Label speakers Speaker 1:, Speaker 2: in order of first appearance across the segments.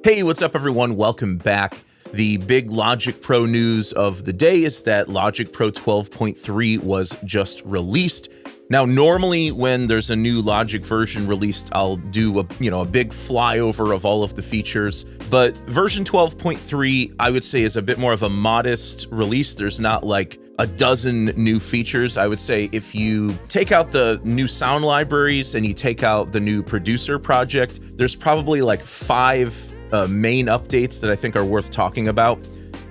Speaker 1: Hey, what's up everyone? Welcome back. The big Logic Pro news of the day is that Logic Pro 12.3 was just released. Now, normally when there's a new Logic version released, I'll do a big flyover of all of the features, but version 12.3, I would say, is a bit more of a modest release. There's not like a dozen new features. I would say if you take out the new sound libraries and you take out the new producer project, there's probably like 5 main updates that I think are worth talking about.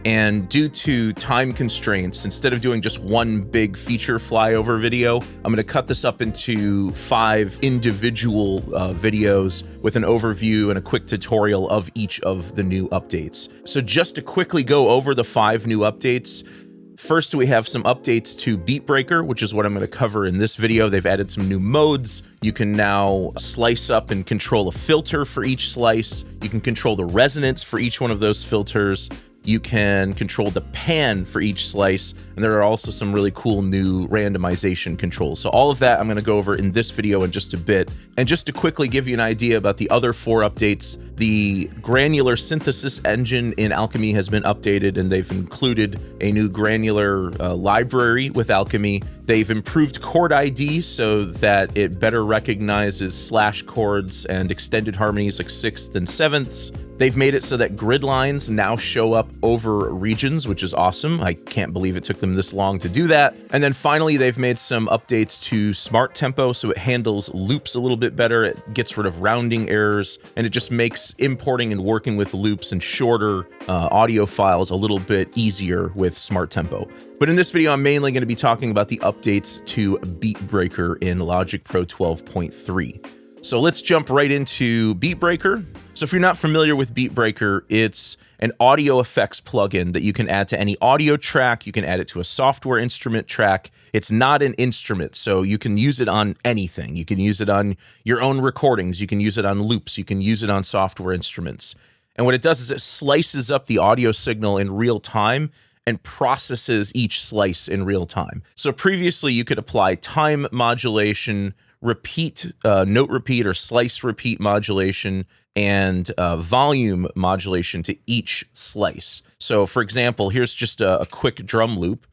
Speaker 1: And due to time constraints, instead of doing just one big feature flyover video, I'm going to cut this up into 5 individual videos with an overview and a quick tutorial of each of the new updates. So just to quickly go over the 5 new updates, first, we have some updates to Beat Breaker, which is what I'm going to cover in this video. They've added some new modes. You can now slice up and control a filter for each slice. You can control the resonance for each one of those filters. You can control the pan for each slice, and there are also some really cool new randomization controls. So all of that I'm going to go over in this video in just a bit. And just to quickly give you an idea about the other 4 updates, the granular synthesis engine in Alchemy has been updated, and they've included a new granular library with Alchemy. They've improved chord ID so that it better recognizes slash chords and extended harmonies like 6ths and 7ths. They've made it so that grid lines now show up over regions, which is awesome. I can't believe it took them this long to do that. And then finally, they've made some updates to Smart Tempo, so it handles loops a little bit better. It gets rid of rounding errors, and it just makes importing and working with loops and shorter audio files a little bit easier with Smart Tempo. But in this video, I'm mainly going to be talking about the updates to Beat Breaker in Logic Pro 12.3. So let's jump right into Beat Breaker. So if you're not familiar with Beat Breaker, it's an audio effects plugin that you can add to any audio track. You can add it to a software instrument track. It's not an instrument, so you can use it on anything. You can use it on your own recordings. You can use it on loops. You can use it on software instruments. And what it does is it slices up the audio signal in real time and processes each slice in real time. So previously you could apply time modulation, repeat, note repeat or slice repeat modulation, and volume modulation to each slice. So for example, here's just a quick drum loop.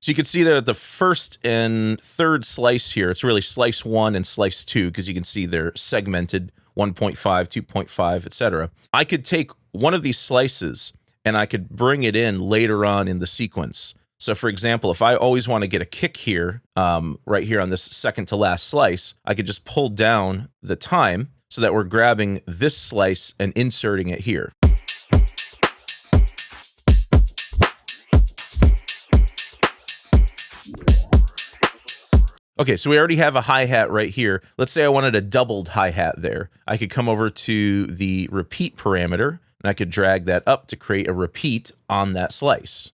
Speaker 1: So you can see the first and third slice here, it's really slice 1 and slice 2, because you can see they're segmented 1.5, 2.5, etc. I could take one of these slices and I could bring it in later on in the sequence. So for example, if I always want to get a kick here, right here on this second to last slice, I could just pull down the time so that we're grabbing this slice and inserting it here. Okay, so we already have a hi-hat right here. Let's say I wanted a doubled hi-hat there. I could come over to the repeat parameter, and I could drag that up to create a repeat on that slice.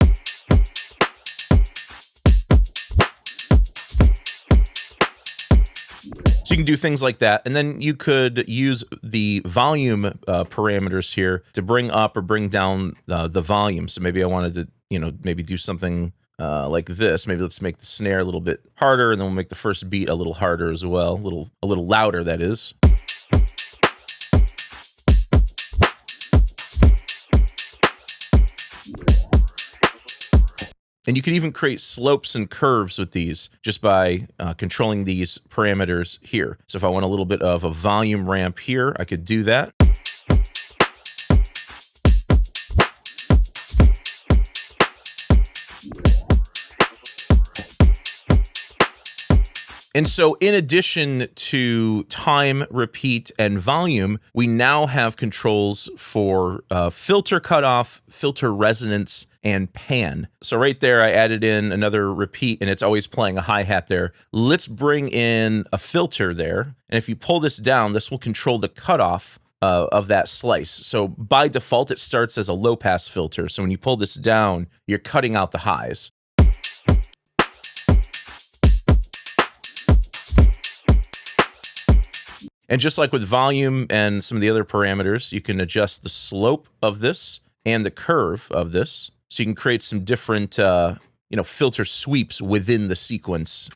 Speaker 1: So you can do things like that, and then you could use the volume parameters here to bring up or bring down the volume. So maybe I wanted to, maybe do something like this. Maybe let's make the snare a little bit harder, and then we'll make the first beat a little harder as well, a little louder, that is. And you can even create slopes and curves with these just by controlling these parameters here. So if I want a little bit of a volume ramp here, I could do that. And so in addition to time, repeat, and volume, we now have controls for filter cutoff, filter resonance, and pan. So right there, I added in another repeat, and it's always playing a hi-hat there. Let's bring in a filter there. And if you pull this down, this will control the cutoff of that slice. So by default, it starts as a low-pass filter. So when you pull this down, you're cutting out the highs. And just like with volume and some of the other parameters, you can adjust the slope of this and the curve of this. So you can create some different, filter sweeps within the sequence.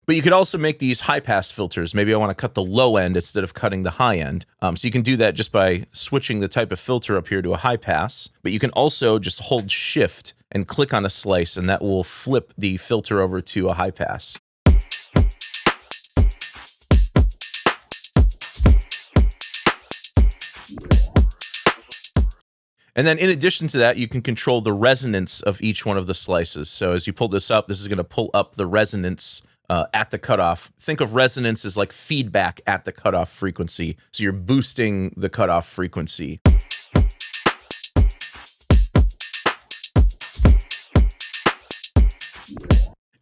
Speaker 1: But you could also make these high-pass filters. Maybe I want to cut the low end instead of cutting the high end. So you can do that just by switching the type of filter up here to a high-pass. But you can also just hold Shift and click on a slice, and that will flip the filter over to a high-pass. And then in addition to that, you can control the resonance of each one of the slices. So as you pull this up, this is going to pull up the resonance at the cutoff. Think of resonance as like feedback at the cutoff frequency. So you're boosting the cutoff frequency.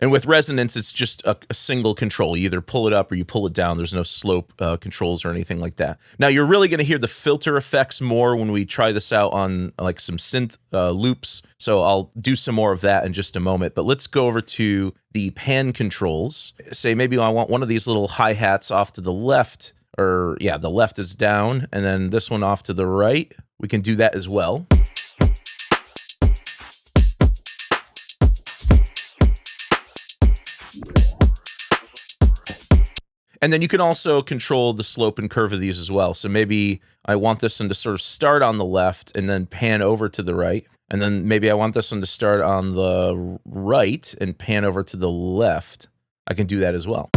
Speaker 1: And with resonance, it's just a single control. You either pull it up or you pull it down. There's no slope controls or anything like that. Now, you're really going to hear the filter effects more when we try this out on like some synth loops. So I'll do some more of that in just a moment. But let's go over to the pan controls. Say maybe I want one of these little hi-hats off to the left, or yeah, the left is down, and then this one off to the right. We can do that as well. And then you can also control the slope and curve of these as well. So maybe I want this one to sort of start on the left and then pan over to the right. And then maybe I want this one to start on the right and pan over to the left. I can do that as well.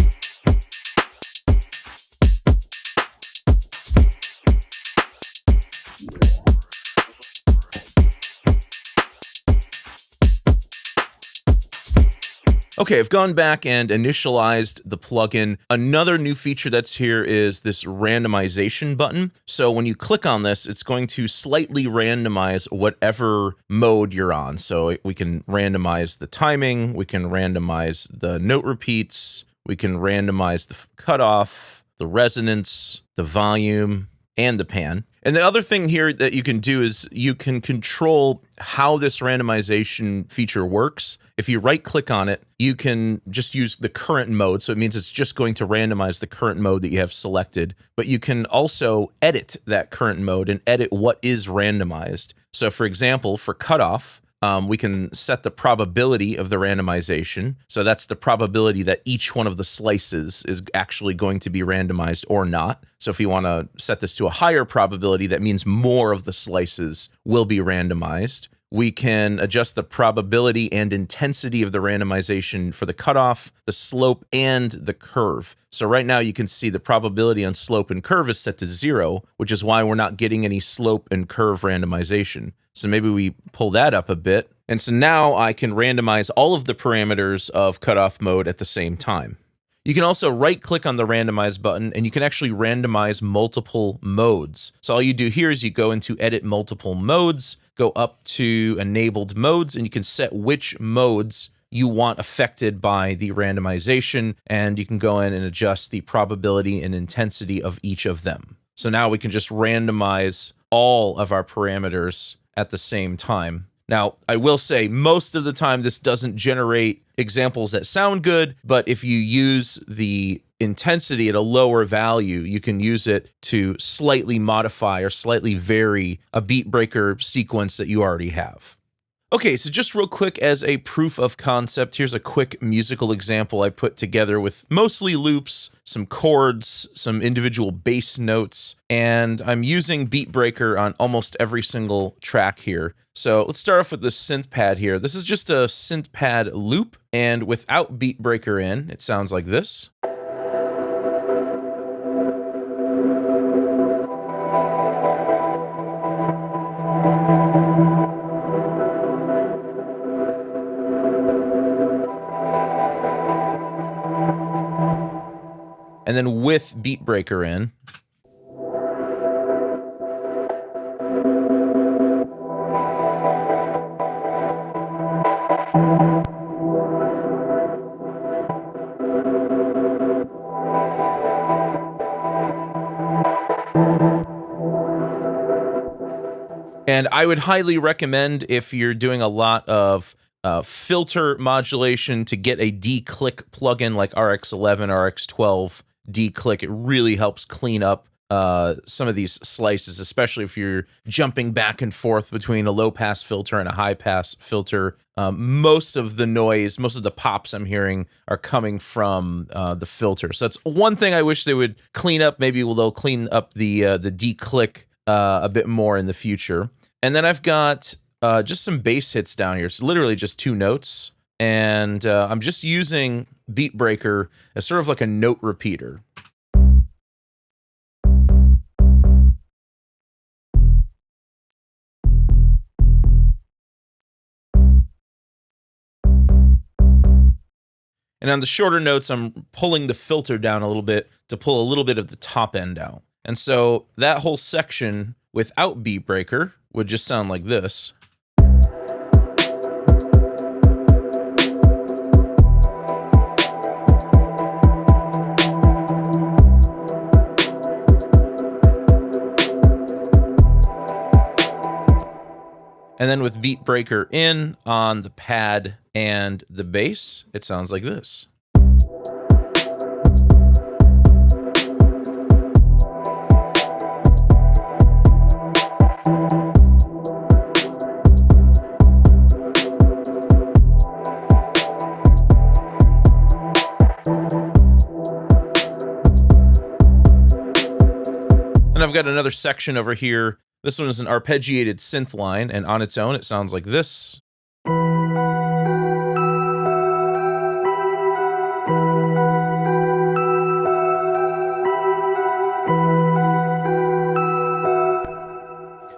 Speaker 1: Okay, I've gone back and initialized the plugin. Another new feature that's here is this randomization button. So when you click on this, it's going to slightly randomize whatever mode you're on. So we can randomize the timing, we can randomize the note repeats, we can randomize the cutoff, the resonance, the volume, and the pan. And the other thing here that you can do is you can control how this randomization feature works. If you right-click on it, you can just use the current mode. So it means it's just going to randomize the current mode that you have selected. But you can also edit that current mode and edit what is randomized. So for example, for cutoff, we can set the probability of the randomization. So that's the probability that each one of the slices is actually going to be randomized or not. So if you want to set this to a higher probability, that means more of the slices will be randomized. We can adjust the probability and intensity of the randomization for the cutoff, the slope, and the curve. So right now you can see the probability on slope and curve is set to 0, which is why we're not getting any slope and curve randomization. So maybe we pull that up a bit. And so now I can randomize all of the parameters of cutoff mode at the same time. You can also right-click on the randomize button, and you can actually randomize multiple modes. So all you do here is you go into edit multiple modes, go up to enabled modes, and you can set which modes you want affected by the randomization, and you can go in and adjust the probability and intensity of each of them. So now we can just randomize all of our parameters at the same time. Now, I will say most of the time this doesn't generate examples that sound good, but if you use the intensity at a lower value, you can use it to slightly modify or slightly vary a beat breaker sequence that you already have. Okay, so just real quick as a proof of concept, here's a quick musical example I put together with mostly loops, some chords, some individual bass notes, and I'm using Beat Breaker on almost every single track here. So let's start off with the synth pad here. This is just a synth pad loop, and without Beat Breaker in, it sounds like this. And then with Beat Breaker in, and I would highly recommend, if you're doing a lot of filter modulation, to get a D-Click plugin like RX11, RX12 D-Click. It really helps clean up some of these slices, especially if you're jumping back and forth between a low pass filter and a high pass filter. Most of the noise, most of the pops I'm hearing are coming from the filter. So that's one thing I wish they would clean up. Maybe they'll clean up the declick a bit more in the future. And then I've got just some bass hits down here. So literally just 2 notes. And I'm just using Beat Breaker as sort of like a note repeater. And on the shorter notes, I'm pulling the filter down a little bit to pull a little bit of the top end out. And so that whole section without Beat Breaker would just sound like this. And then with Beat Breaker in on the pad and the bass, it sounds like this. And I've got another section over here. This one is an arpeggiated synth line, and on its own, it sounds like this.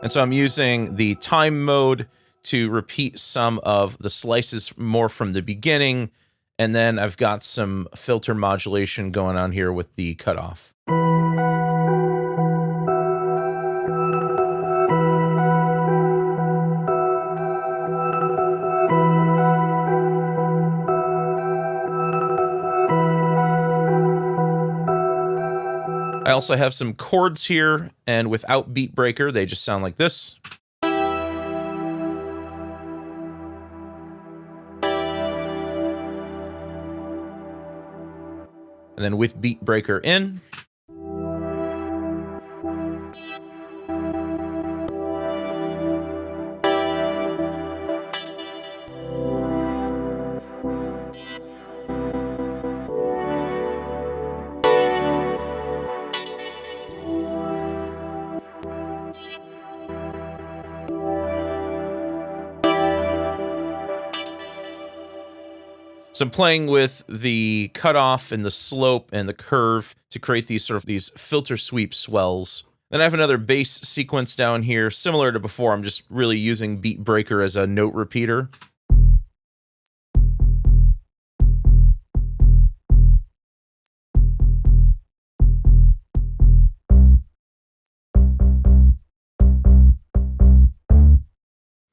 Speaker 1: And so I'm using the time mode to repeat some of the slices more from the beginning, and then I've got some filter modulation going on here with the cutoff. I also have some chords here, and without Beat Breaker, they just sound like this. And then with Beat Breaker in. So I'm playing with the cutoff and the slope and the curve to create these filter sweep swells. Then I have another bass sequence down here, similar to before. I'm just really using Beat Breaker as a note repeater.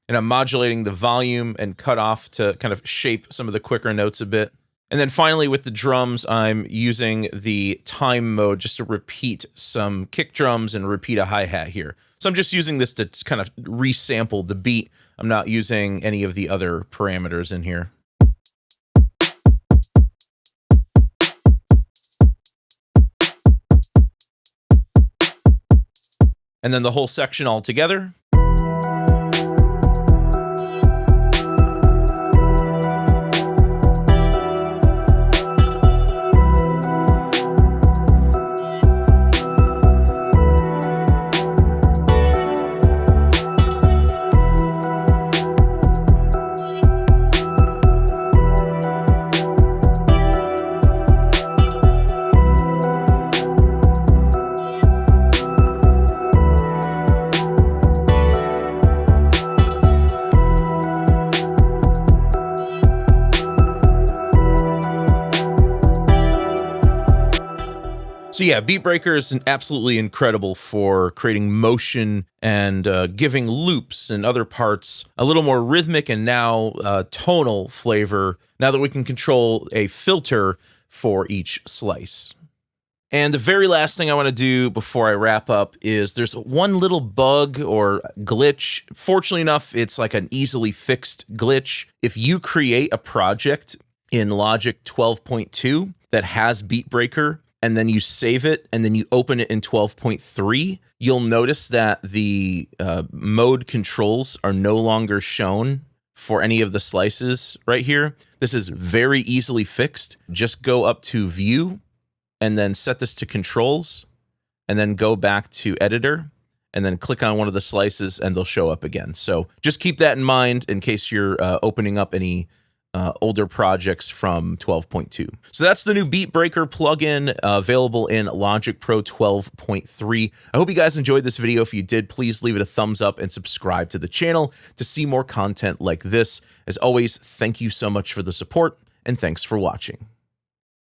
Speaker 1: And I'm modulating the volume and cutoff to kind of shape some of the quicker notes a bit. And then finally with the drums, I'm using the time mode just to repeat some kick drums and repeat a hi-hat here. So I'm just using this to kind of resample the beat. I'm not using any of the other parameters in here. And then the whole section all together. So yeah, Beat Breaker is absolutely incredible for creating motion and giving loops and other parts a little more rhythmic and now tonal flavor, now that we can control a filter for each slice. And the very last thing I want to do before I wrap up is there's one little bug or glitch. Fortunately enough, it's like an easily fixed glitch. If you create a project in Logic 12.2 that has Beat Breaker, and then you save it, and then you open it in 12.3, you'll notice that the mode controls are no longer shown for any of the slices right here. This is very easily fixed. Just go up to View, and then set this to Controls, and then go back to Editor, and then click on one of the slices, and they'll show up again. So just keep that in mind in case you're opening up any older projects from 12.2. So that's the new Beat Breaker plugin available in Logic Pro 12.3. I hope you guys enjoyed this video. If you did, please leave it a thumbs up and subscribe to the channel to see more content like this. As always, thank you so much for the support, and thanks for watching.